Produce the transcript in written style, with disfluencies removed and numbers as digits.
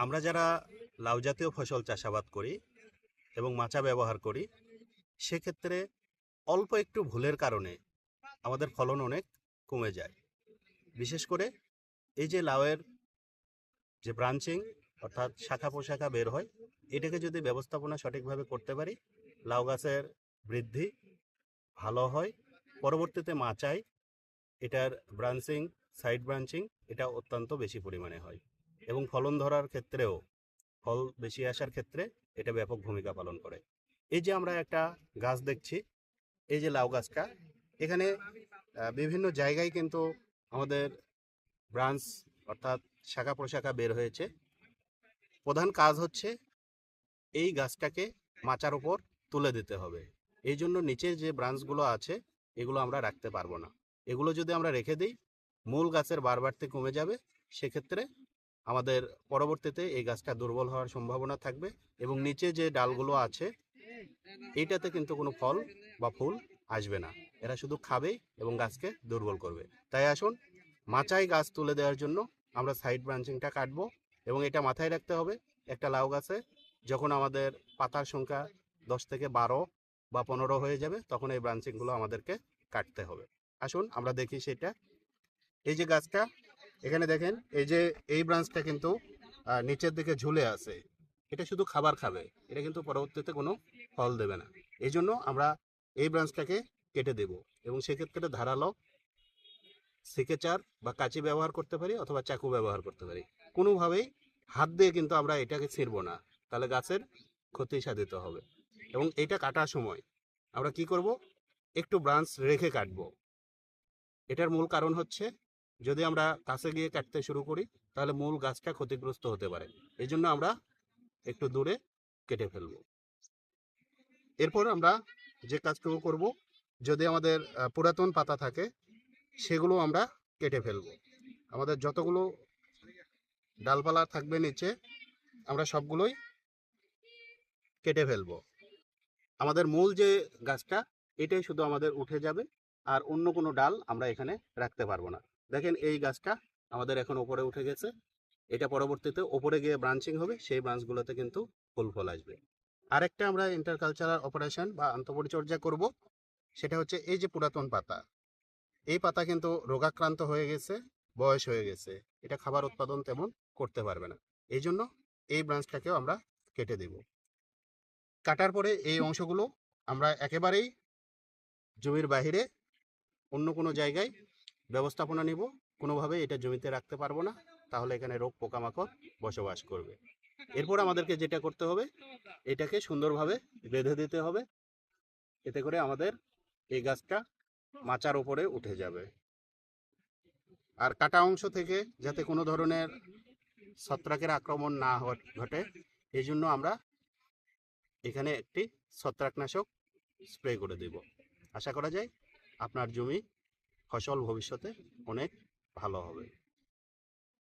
আমরা যারা লাউ জাতীয় ফসল চাষাবাদ করি এবং মাচা ব্যবহার করি, সেক্ষেত্রে অল্প একটু ভুলের কারণে আমাদের ফলন অনেক কমে যায়। বিশেষ করে এই যে লাউয়ের যে ব্রাঞ্চিং অর্থাৎ শাখা প্রশাখা বের হয়, এটাকে যদি ব্যবস্থাপনা সঠিকভাবে করতে পারি, লাউ গাছের বৃদ্ধি ভালো হয়। পরবর্তীতে মাচায় এটার ব্রাঞ্চিং, সাইড ব্রাঞ্চিং এটা অত্যন্ত বেশি পরিমাণে হয় এবং ফলন ধরার ক্ষেত্রেও, ফল বেশি আসার ক্ষেত্রে এটা ব্যাপক ভূমিকা পালন করে। এই যে আমরা একটা গাছ দেখছি, এই যে লাউ গাছটা, এখানে বিভিন্ন জায়গায় কিন্তু আমাদের ব্রাঞ্চ অর্থাৎ শাখা প্রশাখা বের হয়েছে। প্রধান কাজ হচ্ছে এই গাছটাকে মাচার উপর তুলে দিতে হবে। এই জন্য নিচে যে ব্রাঞ্চগুলো আছে এগুলো আমরা রাখতে পারবো না। এগুলো যদি আমরা রেখে দিই, মূল গাছের বাড়বাড়তে কমে যাবে। সেক্ষেত্রে আমাদের পরবর্তীতে এই গাছটা দুর্বল হওয়ার সম্ভাবনা থাকবে এবং নিচে যে ডালগুলো আছে এইটাতে কিন্তু কোনো ফল বা ফুল আসবে না। এরা শুধু খাবে এবং গাছকে দুর্বল করবে। তাই আসুন, মাচায় গাছ তুলে দেওয়ার জন্য আমরা সাইড ব্রাঞ্চিংটা কাটবো এবং এটা মাথায় রাখতে হবে, একটা লাউ গাছে যখন আমাদের পাতার সংখ্যা 10 থেকে 12 বা 15 হয়ে যাবে, তখন এই ব্রাঞ্চিংগুলো আমাদেরকে কাটতে হবে। আসুন আমরা দেখি সেটা। এই যে গাছটা, এখানে দেখেন এই যে এই ব্রাঞ্চটা কিন্তু নিচের দিকে ঝুলে আছে। এটা শুধু খাবার খাবে, এটা কিন্তু পরবর্তীতে কোনো ফল দেবে না। এই জন্য আমরা এই ব্রাঞ্চটাকে কেটে দেব এবং সেক্ষেত্রে ধারালো সেকেচার বা কাঁচি ব্যবহার করতে পারি অথবা চাকু ব্যবহার করতে পারি। কোনোভাবেই হাত দিয়ে কিন্তু আমরা এটাকে ছিঁড়ব না, তাহলে গাছের ক্ষতি সাধিত হবে। এবং এটা কাটার সময় আমরা কি করব, একটু ব্রাঞ্চ রেখে কাটবো। এটার মূল কারণ হচ্ছে, যদি আমরা কাছে গিয়ে কাটতে শুরু করি তাহলে মূল গাছটা ক্ষতিগ্রস্ত হতে পারে। এই জন্য আমরা একটু দূরে কেটে ফেলব। এরপর আমরা যে কাজটুকু করব, যদি আমাদের পুরাতন পাতা থাকে সেগুলো আমরা কেটে ফেলব। আমাদের যতগুলো ডালপালা থাকবে নিচে আমরা সবগুলোই কেটে ফেলব। আমাদের মূল যে গাছটা এটাই শুধু আমাদের উঠে যাবে, আর অন্য কোনো ডাল আমরা এখানে রাখতে পারবো না। দেখেন এই গাছটা আমাদের এখন ওপরে উঠে গেছে। এটা পরবর্তীতে ওপরে গিয়ে ব্রাঞ্চিং হবে, সেই ব্রাঞ্চগুলোতে কিন্তু ফুল ফল আসবে। আরেকটা আমরা ইন্টারকালচারাল অপারেশন বা আন্তঃপরিচর্যা করব, সেটা হচ্ছে এই যে পুরাতন পাতা, এই পাতা কিন্তু রোগাক্রান্ত হয়ে গেছে, বয়স হয়ে গেছে, এটা খাবার উৎপাদন তেমন করতে পারবে না। এই জন্য এই ব্রাঞ্চটাকেও আমরা কেটে দেব। কাটার পরে এই অংশগুলো আমরা একেবারেই জমির বাহিরে অন্য কোনো জায়গায় ব্যবস্থাপনা নিব। কোনোভাবে এটা জমিতে রাখতে পারবো না, তাহলে এখানে রোগ পোকামাকড় বসবাস করবে। এরপর আমাদেরকে যেটা করতে হবে, এটাকে সুন্দরভাবে বেঁধে দিতে হবে, এতে করে আমাদের এই গাছটা মাচার উপরে উঠে যাবে। আর কাটা অংশ থেকে যাতে কোনো ধরনের ছত্রাকের আক্রমণ না ঘটে, এই জন্য আমরা এখানে একটি ছত্রাকনাশক স্প্রে করে দেব। আশা করা যায় আপনার জমি ফসল ভবিষ্যতে অনেক ভালো হবে।